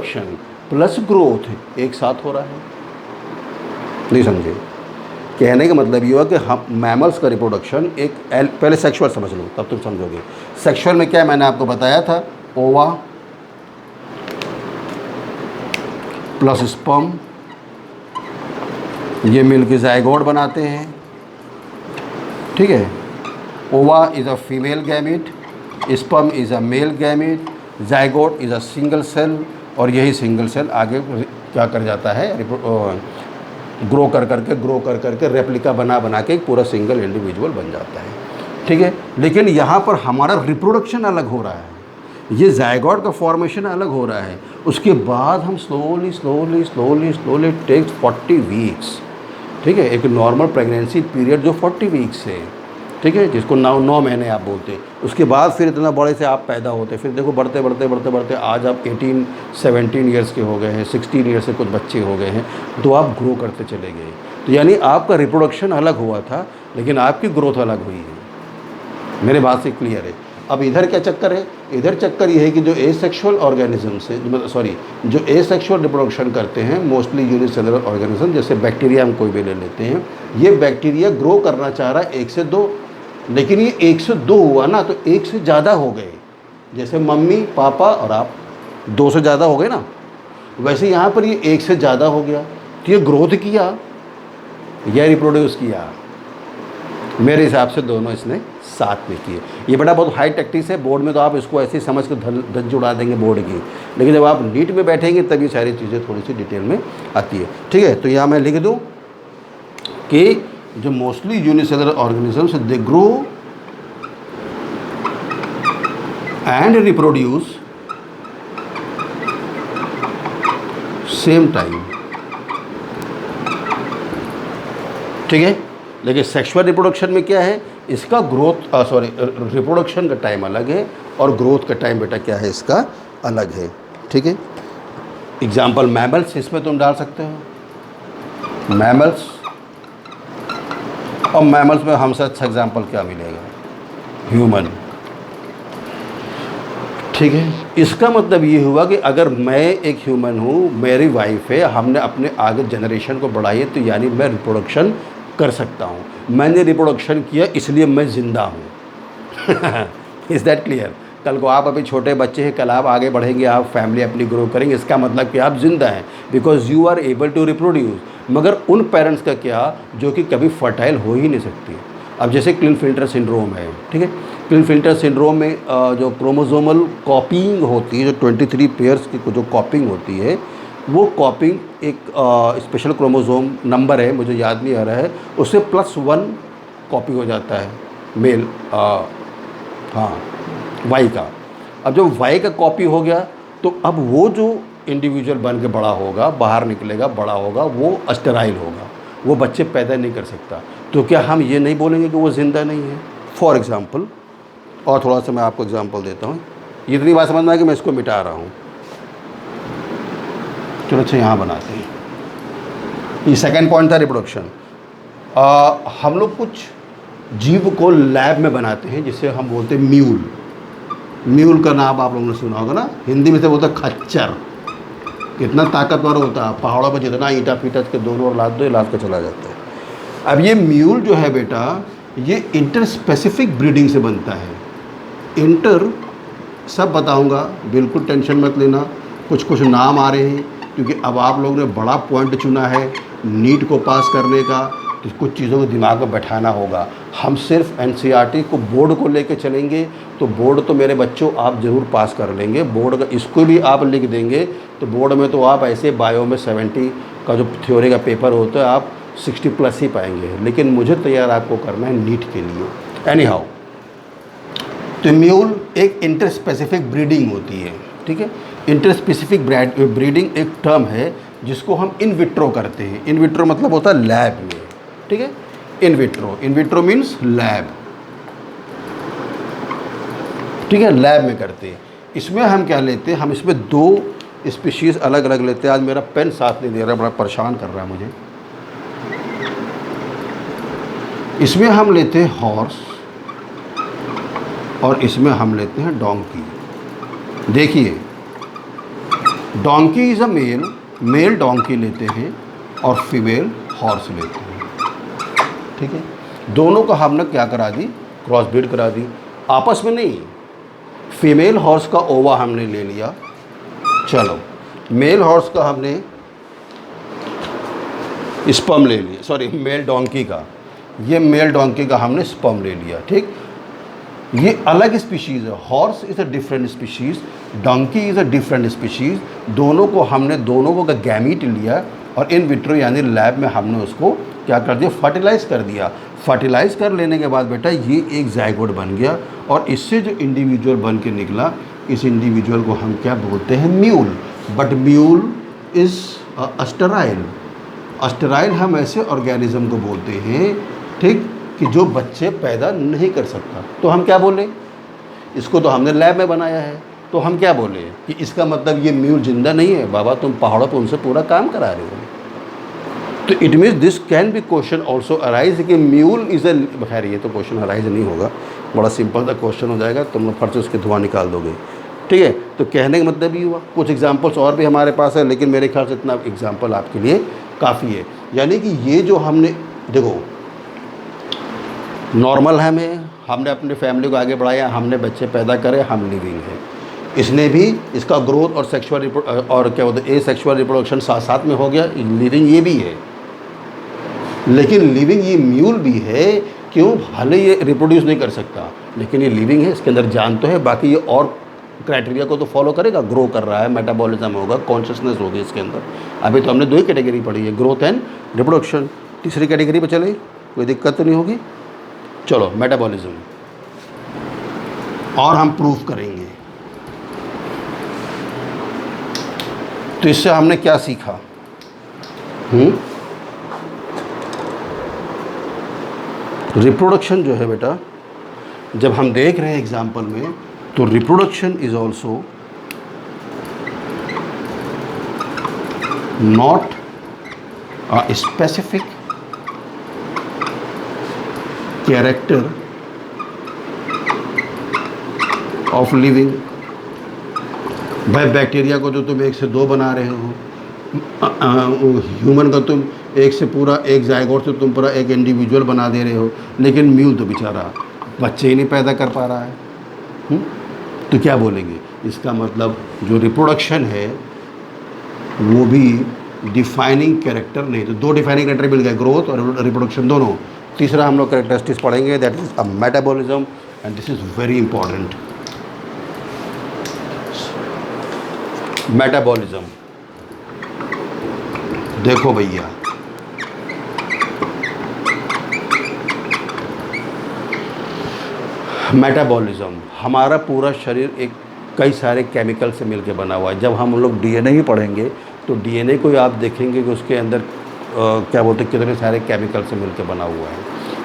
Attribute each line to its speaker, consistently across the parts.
Speaker 1: Reproduction plus growth एक साथ हो रहा है। नहीं समझे? कहने का मतलब ये हुआ कि हम मैमल्स का रिप्रोडक्शन एक पहले सेक्सुअल समझ लो तब तुम समझोगे। सेक्सुअल में क्या मैंने आपको बताया था, ओवा प्लस स्पर्म, ये मिलकर जाइगोट बनाते हैं, ठीक है। Ova is a female gamete, sperm is a male gamete, zygote is a single cell, और यही सिंगल सेल आगे क्या कर जाता है, ग्रो कर करके रेप्लिका बना के एक पूरा सिंगल इंडिविजुअल बन जाता है, ठीक है। लेकिन यहाँ पर हमारा रिप्रोडक्शन अलग हो रहा है, ये जाइगोट का फॉर्मेशन अलग हो रहा है। उसके बाद हम स्लोली टेक्स 40 वीक्स, ठीक है। एक नॉर्मल प्रेगनेंसी पीरियड जो 40 वीक्स है, ठीक है, जिसको 9 महीने आप बोलते हैं। उसके बाद फिर इतना बड़े से आप पैदा होते हैं, फिर देखो बढ़ते आज आप 18-17 ईयर्स के हो गए हैं, 16 ईयर्स से कुछ बच्चे हो गए हैं, तो आप ग्रो करते चले गए। तो यानी आपका रिप्रोडक्शन अलग हुआ था लेकिन आपकी ग्रोथ अलग हुई है। मेरे बात से क्लियर है? अब इधर क्या चक्कर है? इधर चक्कर ये है कि जो एसेक्सुअल ऑर्गेनिज्म से जो एसेक्सुअल रिप्रोडक्शन करते हैं, मोस्टली यूनिसेलुलर ऑर्गेनिज्म, जैसे बैक्टीरिया हम कोई भी ले लेते हैं, ये बैक्टीरिया ग्रो करना चाह रहा है 1 से 2, लेकिन ये 1 से 2 हुआ ना तो 1 से ज़्यादा हो गए। जैसे मम्मी पापा और आप 2 से ज़्यादा हो गए ना, वैसे यहाँ पर ये 1 से ज़्यादा हो गया। तो ये ग्रोथ किया या रिप्रोड्यूस किया? मेरे हिसाब से दोनों इसने साथ में किए। ये बड़ा बहुत हाई टैक्टिक्स है, बोर्ड में तो आप इसको ऐसे ही समझ कर धज्जी उड़ा देंगे बोर्ड की, लेकिन जब आप नीट में बैठेंगे तब ये सारी चीज़ें थोड़ी सी डिटेल में आती है, ठीक है। तो यहाँ मैं लिख दूँ कि जो mostly unicellular organisms they grow and reproduce same time, ठीक है। लेकिन सेक्सुअल रिप्रोडक्शन में क्या है, इसका रिप्रोडक्शन का टाइम अलग है और ग्रोथ का टाइम बेटा क्या है, इसका अलग है, ठीक है। एग्जाम्पल मैमल्स इसमें तुम डाल सकते हो, मैमल्स, और मैमल्स में हमसे अच्छा एग्जाम्पल क्या मिलेगा, ह्यूमन, ठीक है। इसका मतलब ये हुआ कि अगर मैं एक ह्यूमन हूँ, मेरी वाइफ है, हमने अपने आगे जनरेशन को बढ़ाई है, तो यानी मैं रिप्रोडक्शन कर सकता हूँ। मैंने रिप्रोडक्शन किया इसलिए मैं ज़िंदा हूँ। Is that clear? कल को आप अभी छोटे बच्चे हैं, कल आप आगे बढ़ेंगे, आप फैमिली अपनी ग्रो करेंगे, इसका मतलब कि आप ज़िंदा हैं, because you are able to reproduce. मगर उन पेरेंट्स का क्या जो कि कभी फर्टाइल हो ही नहीं सकती। अब जैसे क्लिनफिल्टर सिंड्रोम है, ठीक है। क्लिनफिल्टर सिंड्रोम में जो क्रोमोसोमल कॉपिंग होती है, जो 23 पेयर्स की जो कॉपिंग होती है, वो कॉपिंग एक स्पेशल क्रोमोसोम नंबर है, मुझे याद नहीं आ रहा है, उससे +1 कॉपी हो जाता है मेल, वाई का। अब जब वाई का कॉपी हो गया तो अब वो जो इंडिविजुअल बन के बड़ा होगा, बाहर निकलेगा, बड़ा होगा, वो अस्टेराइल होगा, वो बच्चे पैदा नहीं कर सकता। तो क्या हम ये नहीं बोलेंगे कि वो ज़िंदा नहीं है? फॉर एग्ज़ाम्पल, और थोड़ा सा मैं आपको एग्जांपल देता हूँ, इतनी बात समझ में आए कि मैं इसको मिटा रहा हूँ। चलो अच्छा यहाँ बनाते हैं। ये सेकंड पॉइंट था रिप्रोडक्शन। हम लोग कुछ जीव को लैब में बनाते हैं जिसे हम बोलते हैं म्यूल। म्यूल का नाम आप लोगों ने सुना होगा ना, हिंदी में से बोलते हैं खच्चर। कितना ताकतवर होता है, पहाड़ों पर जितना ईंटा पीटा के दोनों ओर लाद दो, लाद के चला जाता है। अब ये म्यूल जो है बेटा, ये इंटर स्पेसिफिक ब्रीडिंग से बनता है। इंटर सब बताऊंगा, बिल्कुल टेंशन मत लेना। कुछ नाम आ रहे हैं क्योंकि अब आप लोगों ने बड़ा पॉइंट चुना है नीट को पास करने का, तो कुछ चीज़ों को दिमाग में बैठाना होगा। हम सिर्फ एनसीईआरटी को बोर्ड को लेके चलेंगे तो बोर्ड तो मेरे बच्चों आप ज़रूर पास कर लेंगे। बोर्ड का इसको भी आप लिख देंगे तो बोर्ड में तो आप ऐसे बायो में 70 का जो थ्योरी का पेपर होता है आप 60+ ही पाएंगे। लेकिन मुझे तैयार आपको करना है नीट के लिए। एनी हाउ, तो म्यूल एक इंटर स्पेसिफिक ब्रीडिंग होती है, ठीक है। इंटर स्पेसिफिक ब्रीडिंग एक टर्म है जिसको हम इन विट्रो करते हैं। इन विट्रो मतलब होता है लैब में, ठीक है। इन विट्रो मीन्स लैब, ठीक है, लैब में करते हैं। इसमें हम क्या लेते हैं, हम इसमें 2 स्पीशीज़ अलग अलग लेते हैं। आज मेरा पेन साथ नहीं दे रहा, बड़ा परेशान कर रहा है मुझे। इसमें हम लेते हैं हॉर्स और इसमें हम लेते हैं डोंकी। देखिए donkey is a male, male donkey लेते हैं और फीमेल हॉर्स लेते हैं, ठीक है। दोनों का हमने क्या करा दी, क्रॉस ब्रीड करा दी, आपस में नहीं। फीमेल हॉर्स का ओवा हमने ले लिया, चलो मेल हॉर्स का हमने स्पर्म ले लिया, सॉरी मेल डोंकी का, ये मेल डोंकी का हमने स्पर्म ले लिया, ठीक। ये अलग स्पीशीज़ है, horse is a different species, donkey is a different species. दोनों को हमने दोनों को का गैमीट लिया और इन विट्रो यानी लैब में हमने उसको क्या कर दिया, फर्टिलाइज़ कर दिया। फर्टिलाइज़ कर लेने के बाद बेटा ये एक जाइगोट बन गया और इससे जो इंडिविजुअल बन के निकला, इस इंडिविजुअल को हम क्या बोलते हैं, mule. But mule is sterile. Sterile हम ऐसे ऑर्गेनिज्म को बोलते हैं, ठीक, कि जो बच्चे पैदा नहीं कर सकता। तो हम क्या बोले, इसको तो हमने लैब में बनाया है, तो हम क्या बोले कि इसका मतलब ये म्यूल जिंदा नहीं है। बाबा तुम पहाड़ों पर उनसे पूरा काम करा रहे हो। तो it means this can be question also arise कि म्यूल इज़ ए, खैर ये तो क्वेश्चन अराइज नहीं होगा, बड़ा सिंपल सा क्वेश्चन हो जाएगा, तुम लोग फट से उसके धुआं निकाल दोगे, ठीक है। तो कहने का मतलब ये हुआ, कुछ एग्जाम्पल्स और भी हमारे पास है, लेकिन मेरे ख्याल से इतना एग्जाम्पल आपके लिए काफ़ी है। यानी कि ये जो हमने देखो नॉर्मल हमने अपने फैमिली को आगे बढ़ाया, हमने बच्चे पैदा करे, हम लिविंग है। इसने भी इसका ग्रोथ और सेक्सुअल और क्या बोलते हैं, ए सेक्सुअल रिप्रोडक्शन साथ साथ में हो गया, लिविंग ये भी है। लेकिन लिविंग ये म्यूल भी है, क्यों, भले ये रिप्रोड्यूस नहीं कर सकता लेकिन ये लिविंग है, इसके अंदर जान तो है। बाकी ये और क्राइटेरिया को तो फॉलो करेगा, ग्रो कर रहा है, मेटाबॉलिज्म होगा, कॉन्शियसनेस होगी इसके अंदर। अभी तो हमने दो ही कैटेगरी पढ़ी है, ग्रोथ एंड रिप्रोडक्शन। तीसरी कैटेगरी पे चले, कोई दिक्कत तो नहीं होगी। चलो मेटाबॉलिज्म और हम प्रूफ करेंगे। तो इससे हमने क्या सीखा, रिप्रोडक्शन जो है बेटा, जब हम देख रहे हैं एग्जाम्पल में, तो reproduction is also not a specific character of living. भाई बैक्टीरिया को तो तुम 1 से 2 बना रहे हो, ह्यूमन का तुम एक से पूरा एक जायगोट से तुम पूरा एक इंडिविजुअल बना दे रहे हो, लेकिन म्यूल तो बेचारा बच्चे ही नहीं पैदा कर पा रहा है। तो क्या बोलेंगे, इसका मतलब जो रिप्रोडक्शन है वो भी डिफाइनिंग कैरेक्टर नहीं। तो 2 डिफाइनिंग कैरेक्टर मिल गए, ग्रोथ और रिप्रोडक्शन दोनों। तीसरा हम लोग कैरेक्टरिस्टिक्स पढ़ेंगे, that is a metabolism, and this is very important. Metabolism देखो भैया, मेटाबॉलिज्म हमारा पूरा शरीर एक कई सारे केमिकल से मिलकर बना हुआ है। जब हम लोग डीएनए ही पढ़ेंगे तो डीएनए को आप देखेंगे कि उसके अंदर क्या बोलते हैं, कितने सारे केमिकल से मिलकर बना हुआ है।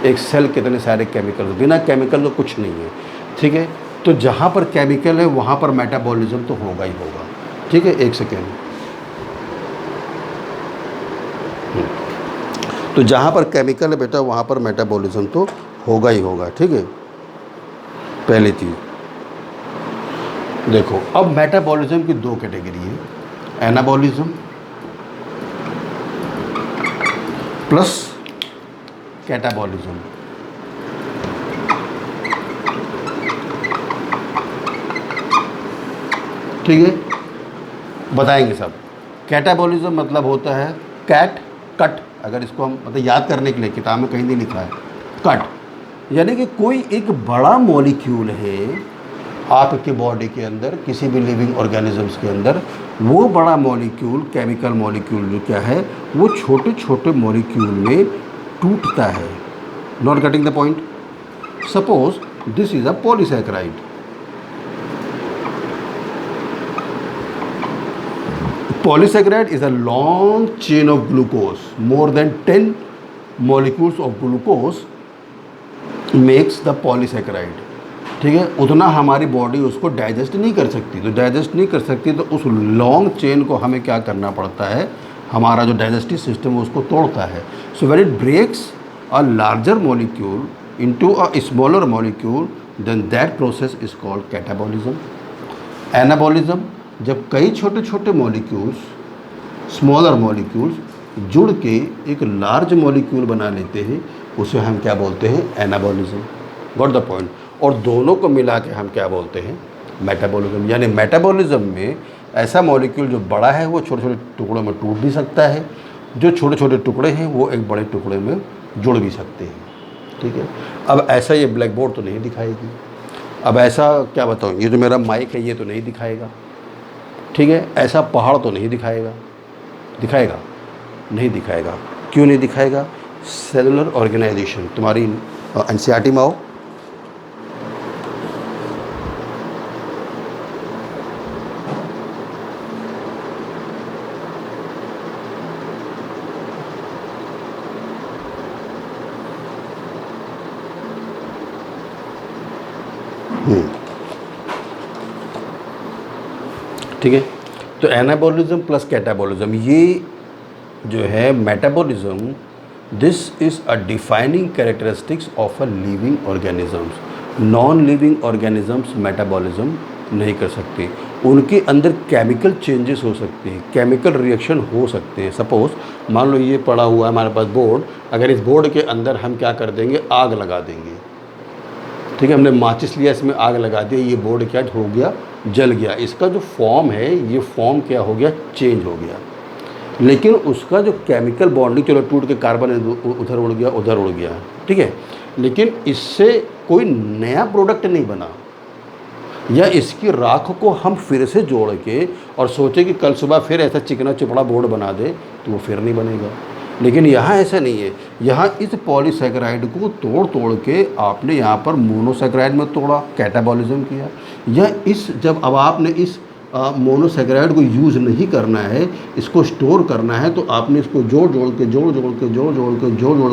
Speaker 1: एक सेल कितने सारे केमिकल, बिना केमिकल तो कुछ नहीं है, ठीक है। तो जहाँ पर केमिकल है वहाँ पर मेटाबॉलिज्म तो होगा ही होगा, ठीक है। एक सेकेंड, तो जहाँ पर केमिकल है बेटा वहाँ पर मेटाबॉलिज्म तो होगा ही होगा, ठीक है। पहली चीज़ देखो, अब मेटाबॉलिज्म की 2 कैटेगरी है, एनाबॉलिज्म प्लस कैटाबॉलिज्म। ठीक है, बताएंगे सब। कैटाबॉलिज्म मतलब होता है कैट कट, अगर इसको हम मतलब याद करने के लिए, किताब में कहीं नहीं लिखा है, कट यानी कि कोई एक बड़ा मॉलिक्यूल है आपके बॉडी के अंदर, किसी भी लिविंग ऑर्गेनिजम्स के अंदर, वो बड़ा मॉलिक्यूल, केमिकल मॉलिक्यूल जो क्या है, वो छोटे छोटे मॉलिक्यूल में टूटता है। Not getting the point? Suppose this is a polysaccharide, polysaccharide is a long chain of glucose, more than 10 molecules of glucose makes the polysaccharide, ठीक है। उतना हमारी बॉडी उसको डाइजेस्ट नहीं कर सकती, तो डाइजेस्ट नहीं कर सकती तो उस लॉन्ग चेन को हमें क्या करना पड़ता है, हमारा जो डाइजेस्टिव सिस्टम है उसको तोड़ता है। So when it breaks a larger molecule into a smaller molecule, then that process is called catabolism. Anabolism जब कई छोटे छोटे मॉलिक्यूल्स स्मॉलर मॉलिक्यूल्स जुड़ के एक लार्ज मॉलिक्यूल बना लेते हैं, उसे हम क्या बोलते हैं? एनाबॉलिज्म। Got the point. और दोनों को मिला के हम क्या बोलते हैं? मेटाबॉलिज्म। यानी मेटाबॉलिज्म में ऐसा मॉलिक्यूल जो बड़ा है वो छोटे छोटे टुकड़ों में टूट भी सकता है, जो छोटे छोटे टुकड़े हैं वो एक बड़े टुकड़े में जुड़ भी सकते हैं। ठीक है। अब ऐसा ये ब्लैक बोर्ड तो नहीं दिखाएगी। अब ऐसा क्या बताऊँ, ये जो मेरा माइक है ये तो नहीं दिखाएगा। ठीक है। ऐसा पहाड़ तो नहीं दिखाएगा। दिखाएगा? नहीं दिखाएगा। क्यों नहीं दिखाएगा? Cellular organisation. तुम्हारी एनसीईआरटी में आओ। ठीक है। तो एनाबॉलिज्म प्लस कैटाबॉलिज्म, ये जो है metabolism, this is a defining characteristics of a living organisms. Non living organisms metabolism नहीं कर सकते। उनके अंदर केमिकल चेंजेस हो सकते हैं, केमिकल रिएक्शन हो सकते हैं। सपोज़ मान लो ये पड़ा हुआ है हमारे पास बोर्ड, अगर इस बोर्ड के अंदर हम क्या कर देंगे? आग लगा देंगे। ठीक है। हमने माचिस लिया, इसमें आग लगा दी, ये बोर्ड क्या हो गया? जल गया। इसका जो फॉर्म है ये फॉर्म क्या हो गया? चेंज हो गया। लेकिन उसका जो केमिकल बॉन्डिंग, चलो टूट के कार्बन उधर उड़ गया, उधर उड़ गया। ठीक है। लेकिन इससे कोई नया प्रोडक्ट नहीं बना, या इसकी राख को हम फिर से जोड़ के और सोचे कि कल सुबह फिर ऐसा चिकना चुपड़ा बोर्ड बना दे, तो वो फिर नहीं बनेगा। लेकिन यहाँ ऐसा नहीं है। यहाँ इस पॉलीसैकेराइड को तोड़ तोड़ के आपने यहाँ पर मोनोसैकेराइड में तोड़ा, कैटाबॉलिज्म किया। या इस जब अब आपने इस मोनोसैकेराइड को यूज़ नहीं करना है, इसको स्टोर करना है, तो आपने इसको जोड़ जोड़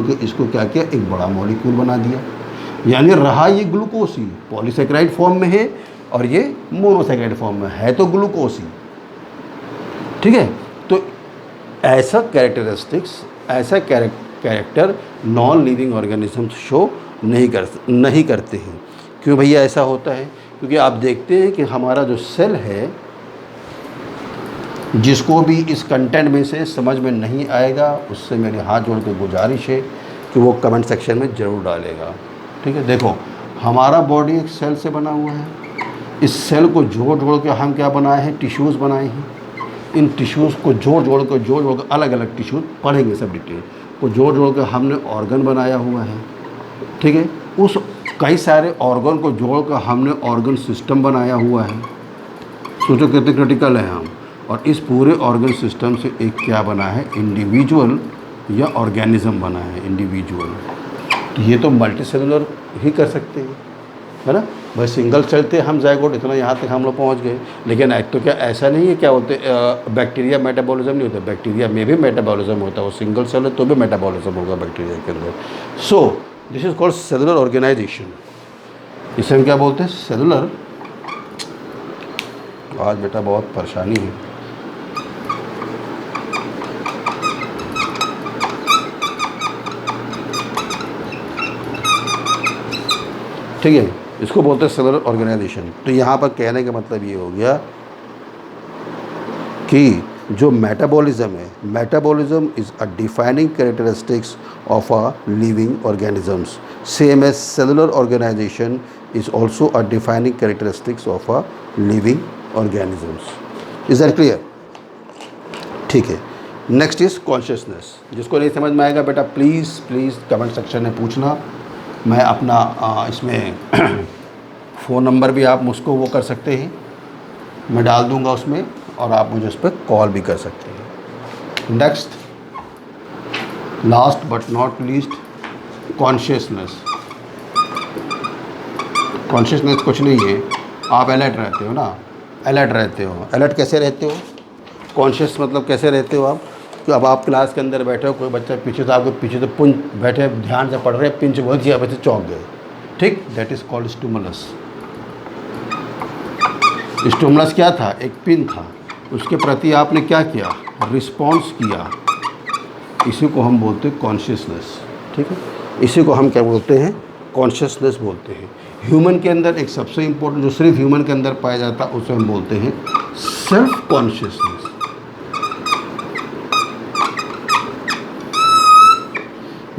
Speaker 1: के इसको क्या किया? एक बड़ा मॉलिक्यूल बना दिया। यानी रहा ये ग्लूकोज ही, पॉलीसैकेराइड फॉर्म में है और ये मोनोसैकेराइड फॉर्म में है, तो ग्लूकोज ही। ठीक है। तो ऐसा कैरेक्टरिस्टिक्स, ऐसा character non living organisms show नहीं करते हैं। क्यों भैया ऐसा होता है? क्योंकि आप देखते हैं कि हमारा जो सेल है, जिसको भी इस कंटेंट में से समझ में नहीं आएगा, उससे मेरे हाथ जोड़ के गुजारिश है कि वो कमेंट सेक्शन में ज़रूर डालेगा। ठीक है। देखो, हमारा बॉडी एक सेल से बना हुआ है। इस सेल को जोड़ के हम क्या बनाए हैं? टिश्यूज़ बनाए हैं। इन टिश्यूज़ को जोड़ के अलग अलग टिश्यूज़ पढ़ेंगे सब डिटेल को जोड़ के हमने ऑर्गन बनाया हुआ है। ठीक है। उस कई सारे ऑर्गन को जोड़ कर हमने ऑर्गन सिस्टम बनाया हुआ है। सोचो कितने क्रिटिकल है हम। और इस पूरे ऑर्गन सिस्टम से एक क्या बना है? इंडिविजुअल या ऑर्गेनिज्म बना है, इंडिविजुअल। तो ये तो मल्टी सेलुलर ही कर सकते हैं, है ना भाई। सिंगल सेल थे हम, ज़ायगोट इतना यहाँ तक हम लोग पहुँच गए। लेकिन एक तो क्या ऐसा नहीं है, क्या बोलते बैक्टीरिया मेटाबॉलिज्म नहीं होता? बैक्टीरिया में भी मेटाबॉलिज्म होता है। वो सिंगल सेल है तो भी मेटाबॉलिज्म होगा बैक्टीरिया के अंदर। So this is called cellular organisation. इसे हम क्या बोलते हैं? सेलुलर। आज बेटा बहुत परेशानी है। ठीक है। इसको बोलते हैं सेलुलर ऑर्गेनाइजेशन। तो यहाँ पर कहने का मतलब ये हो गया कि जो मेटाबॉलिज्म है, metabolism is a defining characteristics of a living organisms, same as cellular organisation is also a defining characteristics of a living organisms. Is that clear? ठीक है। Next is consciousness. जिसको नहीं समझ में आएगा बेटा प्लीज़ कमेंट सेक्शन में पूछना। मैं अपना इसमें फ़ोन नंबर भी आप मुझको वो कर सकते हैं, मैं डाल दूंगा उसमें, और आप मुझे उस पर कॉल भी कर सकते हैं। Next, last but not least, consciousness. Consciousness कुछ नहीं है, आप अलर्ट रहते हो ना, अलर्ट रहते हो। अलर्ट कैसे रहते हो? कॉन्शियस मतलब कैसे रहते हो आप? तो अब आप क्लास के अंदर बैठे हो, कोई बच्चा पीछे से आपके पीछे से पुंज बैठे ध्यान से पढ़ रहे, पिंच बहुत दिया, बच्चे चौंक गए। ठीक, that is called stimulus. Stimulus क्या था? एक पिन था, उसके प्रति आपने क्या किया? रिस्पॉन्स किया। इसी को हम बोलते हैं कॉन्शियसनेस। ठीक है, इसी को हम क्या बोलते हैं? कॉन्शियसनेस बोलते हैं। ह्यूमन के अंदर एक सबसे इम्पोर्टेंट जो सिर्फ ह्यूमन के अंदर पाया जाता है उसे हम बोलते हैं self consciousness.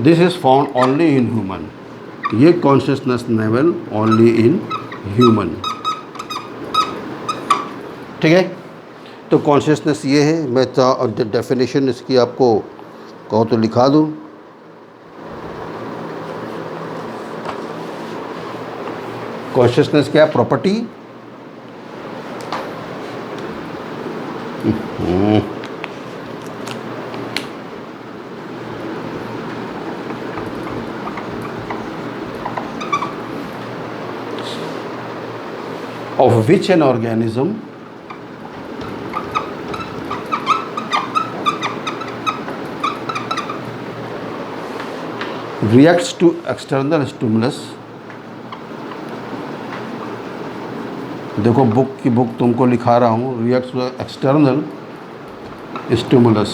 Speaker 1: This is found only in human. ये consciousness level only in human. ठीक है, तो कॉन्शियसनेस ये है। मैं डेफिनेशन इसकी आपको कहो तो लिखा दूँ। कॉन्शियसनेस क्या है? Property of which an organism reacts to external stimulus। देखो बुक तुमको लिखा रहा हूँ, reacts to external stimulus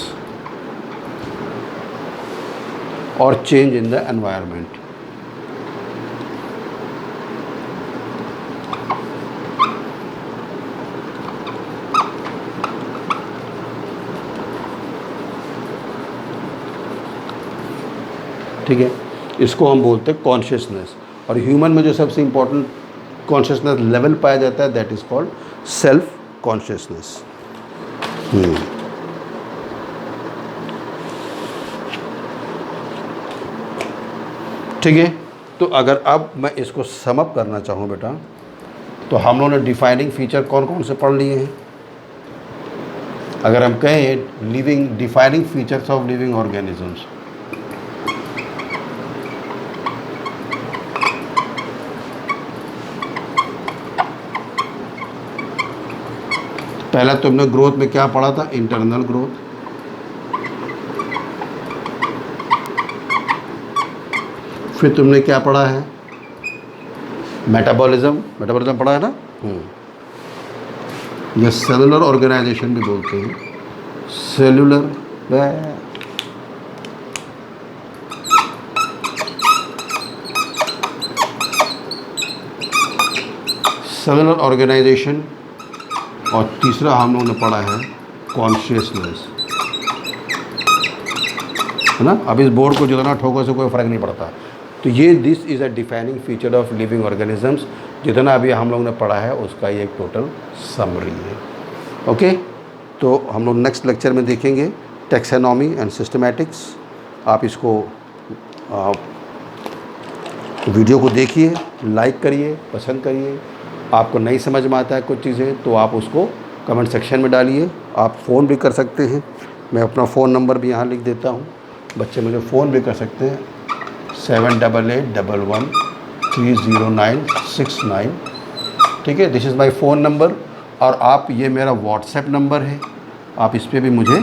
Speaker 1: और change in the environment। ठीक है, इसको हम बोलते हैं कॉन्शियसनेस। और ह्यूमन में जो सबसे इम्पोर्टेंट कॉन्शियसनेस लेवल पाया जाता है that is called self consciousness. ठीक है, तो अगर अब मैं इसको सम अप करना चाहूँ बेटा, तो हम लोगों ने डिफाइनिंग फीचर कौन कौन से पढ़ लिए हैं? अगर हम कहें living defining features of living organisms, पहला तुमने ग्रोथ में क्या पढ़ा था? Internal growth. फिर तुमने क्या पढ़ा है? मेटाबॉलिज्म। मेटाबॉलिज्म पढ़ा है ना? ये सेलुलर ऑर्गेनाइजेशन भी बोलते हैं, सेलुलर सेलुलर ऑर्गेनाइजेशन। और तीसरा हम लोगों ने पढ़ा है कॉन्शियसनेस, है ना? अब इस बोर्ड को जितना ठोको से कोई फ़र्क नहीं पड़ता। तो ये this is a defining feature of living organisms. जितना अभी हम लोगों ने पढ़ा है उसका ये एक टोटल समरी है। ओके, तो हम लोग नेक्स्ट लेक्चर में देखेंगे टैक्सोनॉमी एंड सिस्टमैटिक्स। आप इसको वीडियो को देखिए, लाइक करिए, पसंद करिए। आपको नहीं समझ में आता है कुछ चीज़ें तो आप उसको कमेंट सेक्शन में डालिए। आप फ़ोन भी कर सकते हैं, मैं अपना फ़ोन नंबर भी यहाँ लिख देता हूँ, बच्चे मुझे फ़ोन भी कर सकते हैं 7881113096। ठीक है, this is my phone number. और आप ये मेरा व्हाट्सएप नंबर है, आप इस पर भी मुझे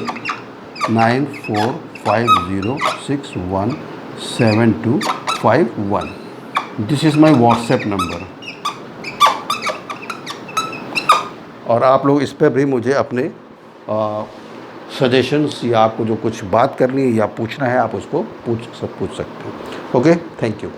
Speaker 1: 9450617251 this is my WhatsApp number. और आप लोग इस पर भी मुझे अपने सजेशंस या आपको जो कुछ बात करनी है या पूछना है आप उसको पूछ सकते हैं। Okay, thank you.